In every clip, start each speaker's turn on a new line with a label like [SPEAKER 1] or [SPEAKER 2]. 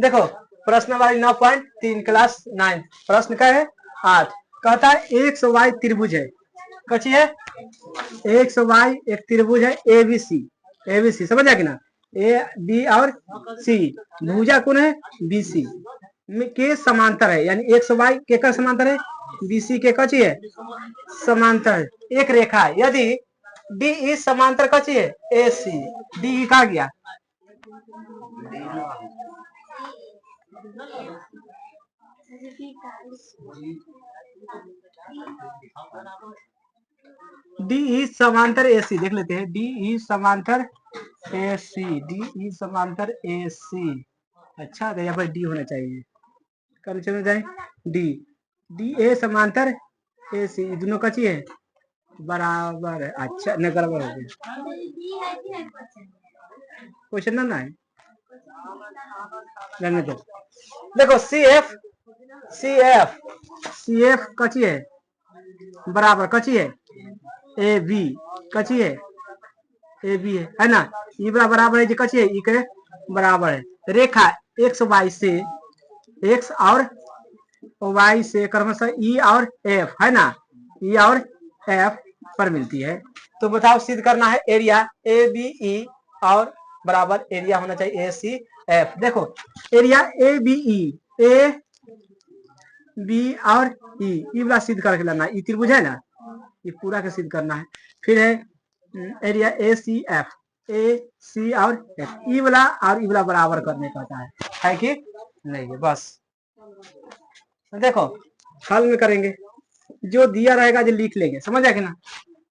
[SPEAKER 1] देखो प्रश्न वाली 9.3 क्लास 9 प्रश्न का है 8 कहता है एक्स वाई त्रिभुज है कची है एक्स वाई एक त्रिभुज है एबीसी समझ आ कि ना ए बी और सी भुजा कौन है बीसी के समांतर है यानी एक्स वाई के का समांतर है बीसी के कची है समांतर एक रेखा है यदि डी ई समांतर कची है ए सी डी ई कहा गया डी ई समांतर ए सी देख लेते हैं डी ई समांतर ए सी डी ई समांतर ए सी अच्छा तो यहाँ पर डी होना चाहिए कब चले जाए डी डी ए समांतर ए सी दोनों कची है बराबर है अच्छा न बराबर हो गया क्वेश्चन ना है रहने दो देखो सी एफ कची है बराबर कची है ए बी कची है ए बी है ना ई बराबर है जो कची है ई के बराबर है रेखा एक्स वाई से एक्स और वाई से क्रमशः ई और एफ है ना ई और एफ पर मिलती है तो बताओ सिद्ध करना है एरिया ए बी ई और बराबर एरिया होना चाहिए ए सी एफ देखो area A B E A B और ई वाला सिद्ध करके लाना ई त्रिभुज है ना ये पूरा का सिद्ध करना है फिर है एरिया ए सी और एफ ई वाला और ई वाला बराबर करने का है कि नहीं है बस देखो हल में करेंगे जो दिया रहेगा जो लिख लेंगे समझ आए ना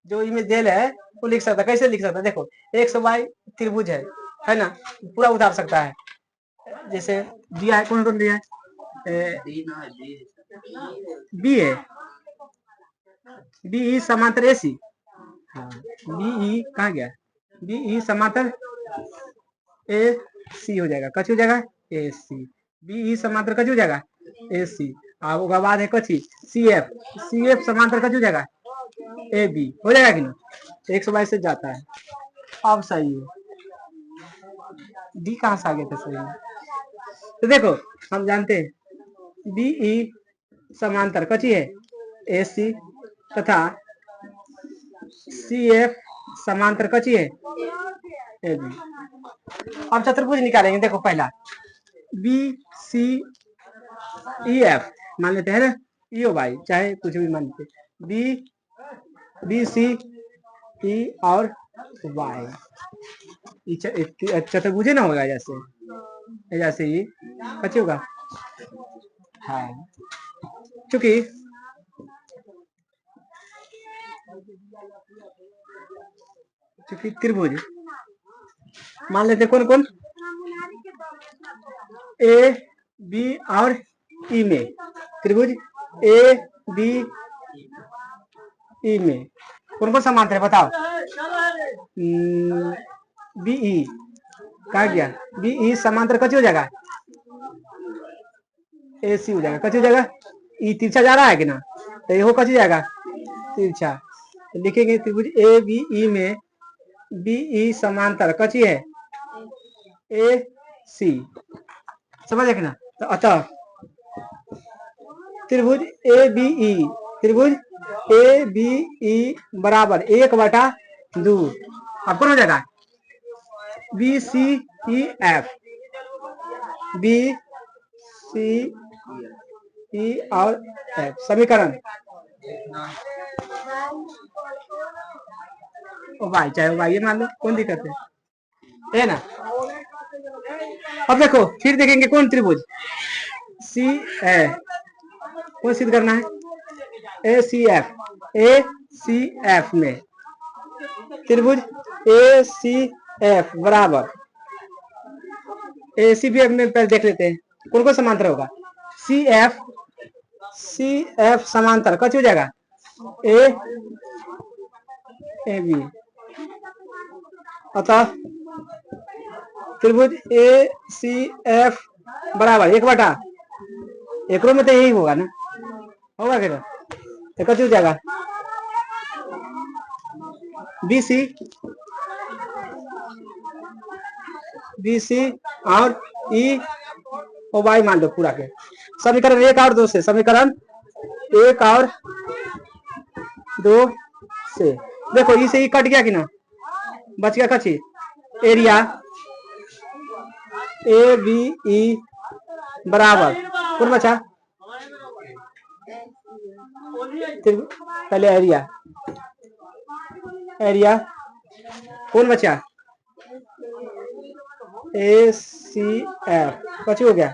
[SPEAKER 1] जो इमेज दे है वो लिख सकता कैसे लिख सकता देखो एक्स वाई त्रिभुज है ना पूरा उतार सकता है जैसे दिया है कौन कौन दिया है बी है बी ई समांतर ए सी हाँ बी ई कहाँ गया बी ई समांतर ए सी हो जाएगा कछ हो जाएगा ए सी बी ई समांतर कछ हो जाएगा ए सी और बाद है कची सी एफ समांतर कछ हो जाएगा ए बी हो जाएगा कि ना एक सौ बाईस से जाता है अब सही है डी कहाँ से आगे थे सही है तो देखो हम जानते हैं बी ई समांतर कची है ए सी तथा सी एफ समांतर कची है ए बी अब चतुर्भुज निकालेंगे देखो पहला बी सी ई एफ मान लेते हैं ना ई ओ वाई चाहे कुछ भी मान लेते बी सी ई और वाई चतुर्भुज ना होगा जैसे ही कच्चे होगा हाँ क्योंकि त्रिभुज मान लेते कौन कौन ए बी और ई में त्रिभुज ए बी ई में कौन कौन समांतर है बताओ बी ई कहा गया बी ई समांतर कच्ची हो जाएगा ए सी हो जाएगा कच्ची हो जाएगा ई तिरछा जा रहा है कि ना तो ये कच्ची जाएगा तिरछा तो लिखेंगे त्रिभुज ए बी ई में बी ई समांतर कच्ची है ए सी समझ ना तो अतः त्रिभुज ए बी ई बराबर 1/2 अब कौन हो जाएगा B C E F B C E और एफ समीकरण वाई चाहे वाई मान लो कौन दिक्कत है ना अब देखो फिर देखेंगे कौन त्रिभुज सी ए कौन सिद्ध करना है ए सी एफ में त्रिभुज ए सी एफ बराबर ए सी बी एफ में पहले देख लेते हैं कौन कौन समांतर होगा सी एफ समांतर कच हो जाएगा ए बी अतः त्रिभुज ए सी एफ बराबर 1/1 एकरों में तो यही होगा ना होगा क्या तो कच हो जाएगा बी सी और ई और वाई मान लो पूरा के। समीकरण 1 और 2 से, समीकरण 1 और 2 से देखो, ई से ई कट गया कि ना, बच गया कची एरिया ए बी ई बराबर कौन बचा, पहले एरिया, एरिया कौन बचा ए सी एफ, कची हो गया।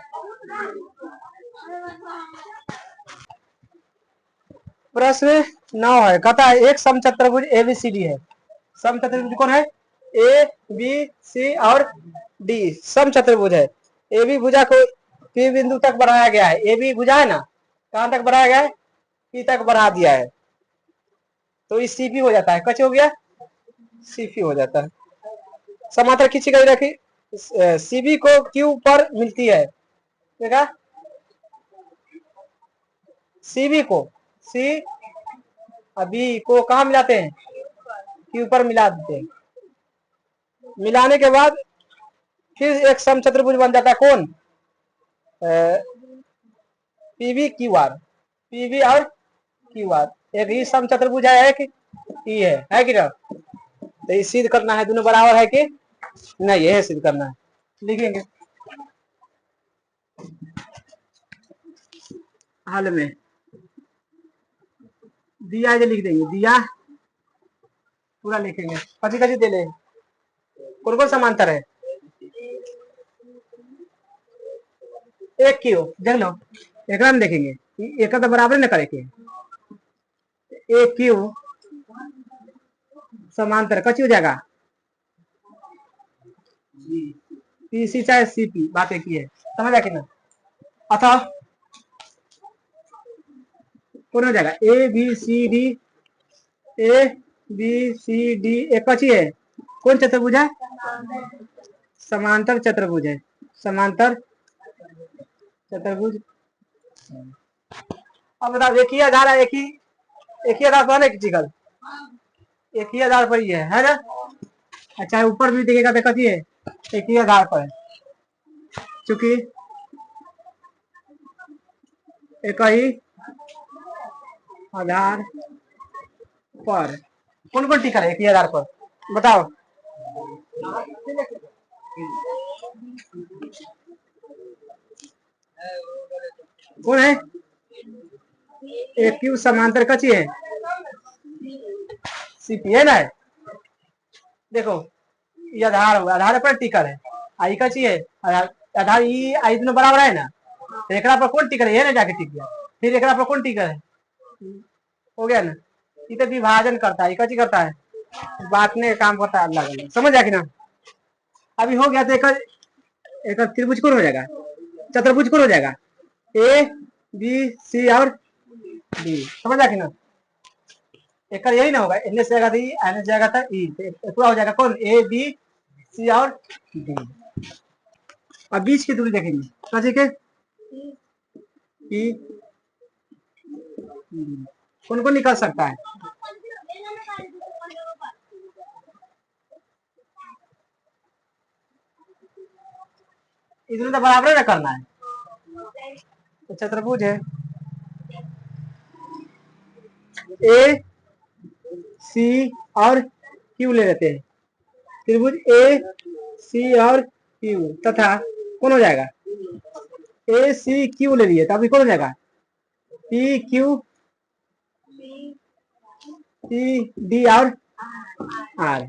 [SPEAKER 1] प्रश्न 9 है, कहता है एक समचतुर्भुज एबीसीडी है। समचतुर्भुज कौन है, ए बी सी और डी समचतुर्भुज है। ए बी भुजा को पी बिंदु तक बढ़ाया गया है, ए बी भुजा है ना, कहां तक बढ़ाया गया है, पी तक बढ़ा दिया है, तो ये सीपी हो जाता है, कच हो गया सीपी हो जाता है। समांतर खींची गई रखी सीबी को क्यू पर मिलती है, देखा सीबी को सी अभी को कहा मिलाते हैं, क्यू पर मिला देते हैं। मिलाने के बाद फिर एक समचतुर्भुज बन जाता है, कौन पीवी क्यू आर, पीवी और क्यू आर एक ही समचतुर्भुज है कि ई है कि ना, तो ये सिद्ध करना है दोनों बराबर है कि नहीं, यह सिद्ध करना है। लिखेंगे हल में, दिया जो लिख देंगे, दिया पूरा लिखेंगे, कची कची दे ले, कौन कौन समांतर है, एक क्यू देख लो, एक में देखेंगे एक तो बराबर न करेंगे, एक क्यू समांतर कची हो जाएगा पीसी चाहे सीपी, बात एक ही है, समझ आ कि ना। अतः कौन हो जाएगा A B C D, A B C D एक कची है, कौन चतुर्भुज है, समांतर चतुर्भुज है, समांतर चतुर्भुज। अब बताओ एक ही आधार है, एक ही आधार पर है जिगल, एक ही आधार पर ही है ना, अच्छा ऊपर भी देखेगा तो कथी है, एक ही आधार पर है, चूंकि एक ही आधार पर कौन कौन टिका है एक ही आधार पर, बताओ कौन है, एक क्यू समांतर कची है सीपी है ना, देखो ये आधार हुआ, आधार पर टिकर है, आई कची है आधार ई आई दोनों बराबर है ना, तो एकरा पर कौन टिकर है ना, जाके टिक गया, फिर एकरा पर कौन टिकर है, हो गया ना, ये तो विभाजन करता है, कची करता है बांटने का काम करता है, अलग अलग, समझ आ कि ना। अभी हो गया तो एक त्रिभुज कौन हो जाएगा, चतुर्भुज कौन हो जाएगा, ए बी सी और डी, समझ आ कि ना। एक यही ना होगा, एन से जाएगा डी, एन से जाएगा था ई, पूरा हो जाएगा कौन ए बी सी और डी। अब बीच की दूरी देखेंगे कची के ई, कौन कौन निकल सकता है, इतना तो बराबर ना करना है, तो चतुर्भुज है ए सी और क्यू ले लेते हैं, त्रिभुज ए सी और क्यू तथा कौन हो जाएगा ए सी क्यू ले लिए, तो अभी कौन हो जाएगा पी क्यू पी डी और आर,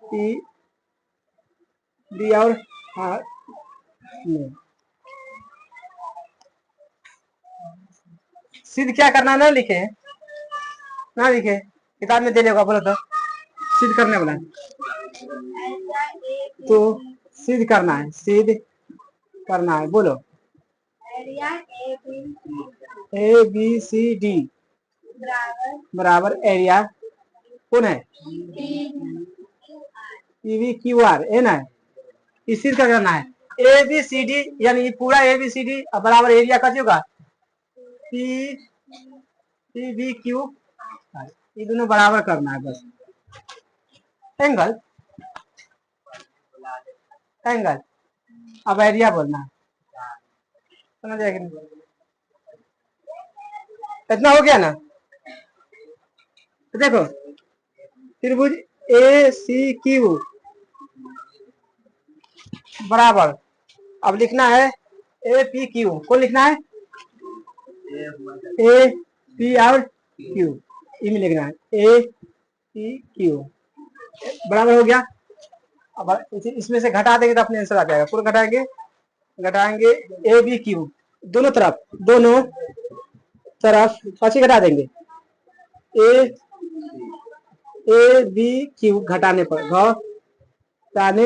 [SPEAKER 1] पी डी और आर। सिद्ध क्या करना, ना लिखे ना लिखे, किताब में दे लेगा, बोलो तो सिद्ध करने वाला, तो सिद्ध करना है, सिद्ध करना है, बोलो ए बी सी डी बराबर एरिया कौन है पीवी क्यू आर है ना, इसी का करना है, ए बी सी डी यानी पूरा ए बी सी डी बराबर एरिया का होगा पी पी वी क्यू, ये दोनों बराबर करना है बस, एंगल एंगल, अब एरिया बोलना है, समझ आएगी? इतना हो गया ना। तो देखो त्रिभुज ए सी क्यू बराबर, अब लिखना है ए पी क्यू। कौन लिखना है? ए पी और क्यू, में लिखना है ए पी क्यू बराबर हो गया। अब इसमें से घटा देंगे तो अपने आंसर आ जाएगा। पूरा घटाएंगे, घटाएंगे ए बी क्यू दोनों तरफ अच्छी घटा देंगे। ए बी क्यू घटाने पर घटाने,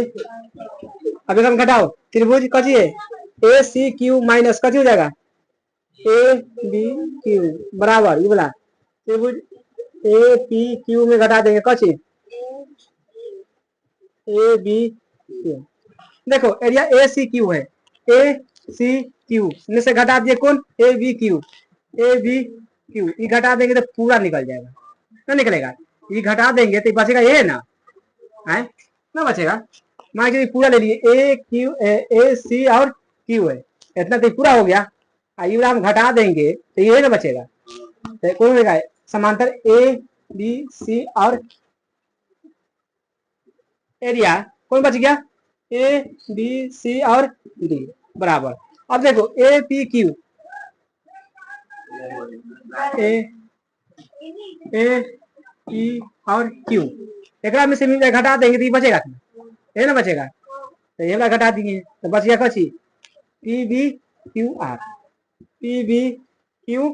[SPEAKER 1] अब हम घटाओ त्रिभुज कची है ए सी क्यू माइनस कची हो जाएगा ए बी क्यू बराबर ये बोला त्रिभुज ए पी क्यू में घटा देंगे कची ए बी क्यू। देखो एरिया ए सी क्यू है, ए सी क्यू में से घटा दिए कौन ए बी क्यू ये घटा देंगे तो पूरा निकल जाएगा ना, निकलेगा। ये घटा देंगे तो बचेगा ये ना, है ना बचेगा। मान के पूरा ले लिए ए क्यू ए सी और क्यू है, इतना तो पूरा हो गया। ये हम घटा देंगे तो ये ना बचेगा, तो कौन होगा समांतर ए बी सी और एरिया कौन बच गया ए बी सी और डी बराबर। अब देखो A P Q A P और क्यू एक में से घटा देंगे तो ये बचेगा ये ना बचेगा, तो ये वाला घटा दिए तो बच गया कची P B Q R, P B Q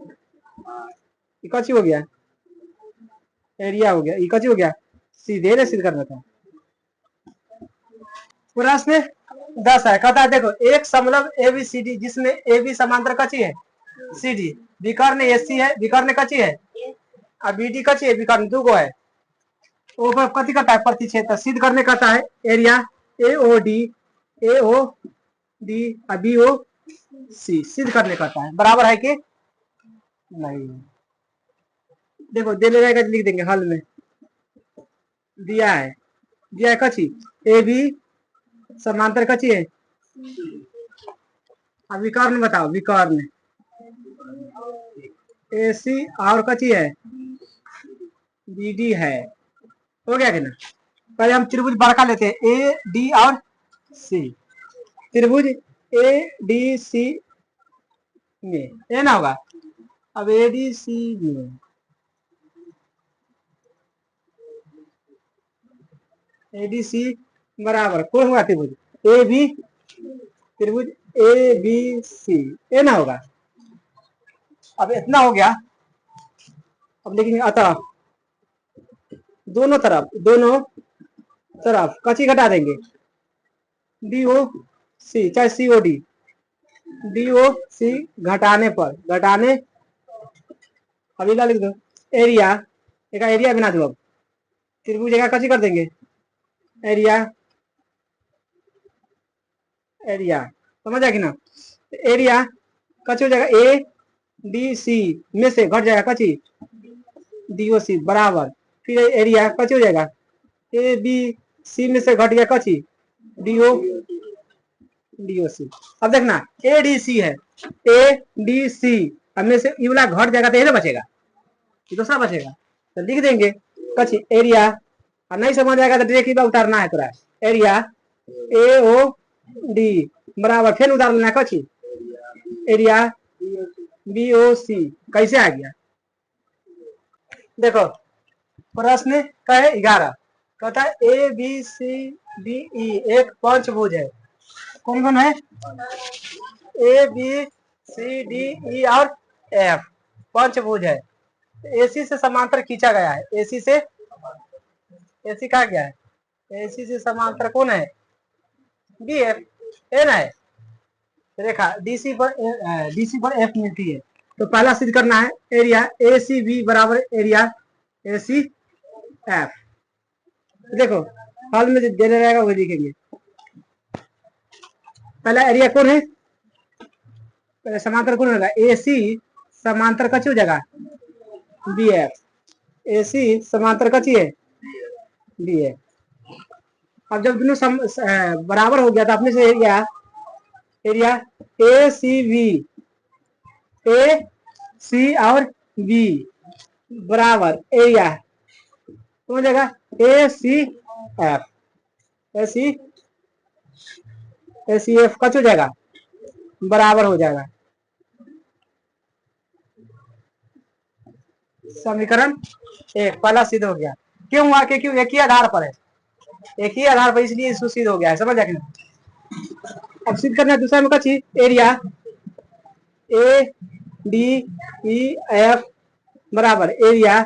[SPEAKER 1] कची हो गया एरिया हो गया, ये कची हो गया सीधे ना, सीधे करना था। प्रश्न 10 है, कहता है देखो एक समलंब एबीसीडी जिसमें ए बी समांतर कची है सी डी, विकर्ण एसी है, विकर्ण कची है और बी डी कची है, विकर्ण दो गो है। ऊपर कथी करता है प्रतिच्छेद सिद्ध करने कहता है एरिया ए ओ डी और बी ओ सी सिद्ध करने कहता है, बराबर है कि नहीं। देखो दे रहेगा लिख देंगे हल में, दिया है कची ए बी समांतर कची है, अब विकर्ण बताओ विकर्ण ए सी और कची है बी डी है, हो गया कि ना। पहले हम त्रिभुज बड़का लेते हैं ए डी और सी, त्रिभुज ए डी सी में ये ना होगा, अब ए डी सी में ए डी सी बराबर कौन होगा त्रिभुज ए बी, त्रिभुज ए बी सी ये ना होगा। अब इतना हो गया, अब लिखेंगे अतः दोनों तरफ कची घटा देंगे डी ओ सी चाहे सी ओ डी, डी ओ सी घटाने पर घटाने, अभी लिख दो एरिया एक एरिया बना दो। अब त्रिभुज जगह कची कर देंगे एरिया समझ आएगी ना। एरिया कची हो जाएगा ए डी सी में से घट जाएगा कची डी ओ सी बराबर, फिर एरिया कची हो जाएगा ए बी सी में से घट गया कची डी ओ सी। अब देखना ए डी सी है, ए डी सी में से ये वाला घट जाएगा तो ये ना बचेगा, ये दूसरा बचेगा, तो लिख देंगे कची एरिया, और नहीं समझ आएगा तो डायरेक्ट उतारना है तोरा एरिया ए ओ डी बराबर, फिर उतार लेना कची एरिया बी ओ सी। कैसे आ गया देखो प्रश्न का है 11, कहता है ए बी सी डी ई एक पंचभुज है, कौन कौन है ए बी सी डी ई और एफ पंचभुज है, एसी से समांतर खींचा गया है, एसी कहा गया है एसी से समांतर कौन है बी एफ ए ना है रेखा डीसी पर एफ मिलती है। तो पहला सिद्ध करना है एरिया ए सी बी बराबर एरिया ए सी एफ। देखो हाल में दे रहेगा वो लिखेंगे, पहला एरिया कौन है पहले समांतर कौन होगा ए सी समांतर कची हो जाएगा बी एफ, ए सी समांतर कची है बी एफ। अब जब दोनों बराबर हो गया तो अपने से एरिया ए सी बी ए सी और बी बराबर एरिया तो हो जाएगा ए सी एफ, ए सी एफ कच हो जाएगा बराबर हो जाएगा समीकरण एक पहला सिद्ध हो गया। क्यों हुआ? क्यों एक ही आधार पर है, एक ही आधार पर, इसलिए इसको सिद्ध हो गया है। समझ आए? अब सिद्ध करना दूसरा में कची area A D E F बराबर area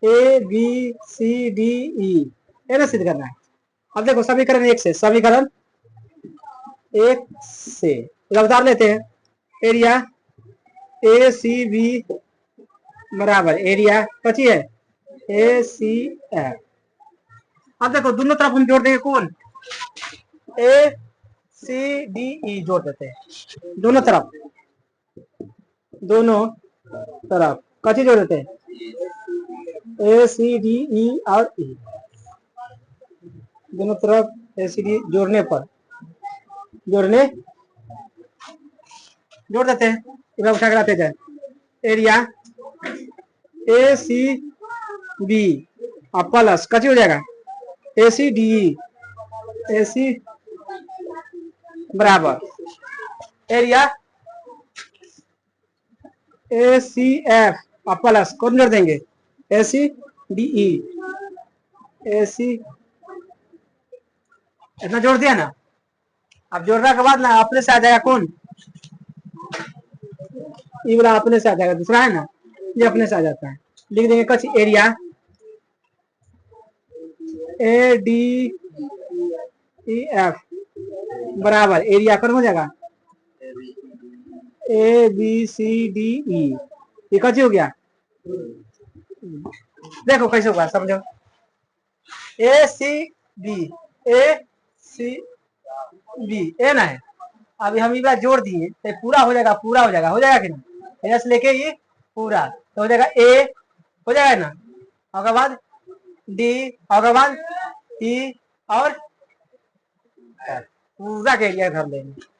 [SPEAKER 1] A B C D E, ये ना सिद्ध करना है। अब देखो समीकरण एक से, समीकरण एक से उतार लेते हैं। एरिया ए सी बी बराबर एरिया कची है ए सी एफ। अब देखो दोनों तरफ हम जोड़ देंगे कौन ए सी डी ई जोड़ देते हैं दोनों तरफ, दोनों तरफ कची जोड़ देते हैं ए सी डी ई और ई, दोनों तरफ ए सी डी जोड़ने पर जोड़ देते हैं। उठा कर आते जाए एरिया ए सी बी और प्लस कची हो जाएगा ए सी डी ए सी बराबर एरिया ए सी एफ और प्लस कौन जोड़ देंगे ए सी डी ई, ए सी इतना जोड़ दिया ना। अब जोड़ने के बाद ना अपने से आ जाएगा कौन, ये वाला अपने से आ जाएगा, दूसरा है ना ये अपने से आ जाता है। लिख देंगे कच area A D E F बराबर एरिया कौन हो जाएगा A B C D E, ये कच हो गया। देखो कैसे होगा समझो ए सी बी ए ना है। अभी हम ये जोड़ दिए तो पूरा हो जाएगा, हो जाएगा कि नहीं, से लेके ये पूरा तो हो जाएगा ए हो जाएगा ना, और बाद डी और बाद ई और पूरा के एरिया धर लेंगे।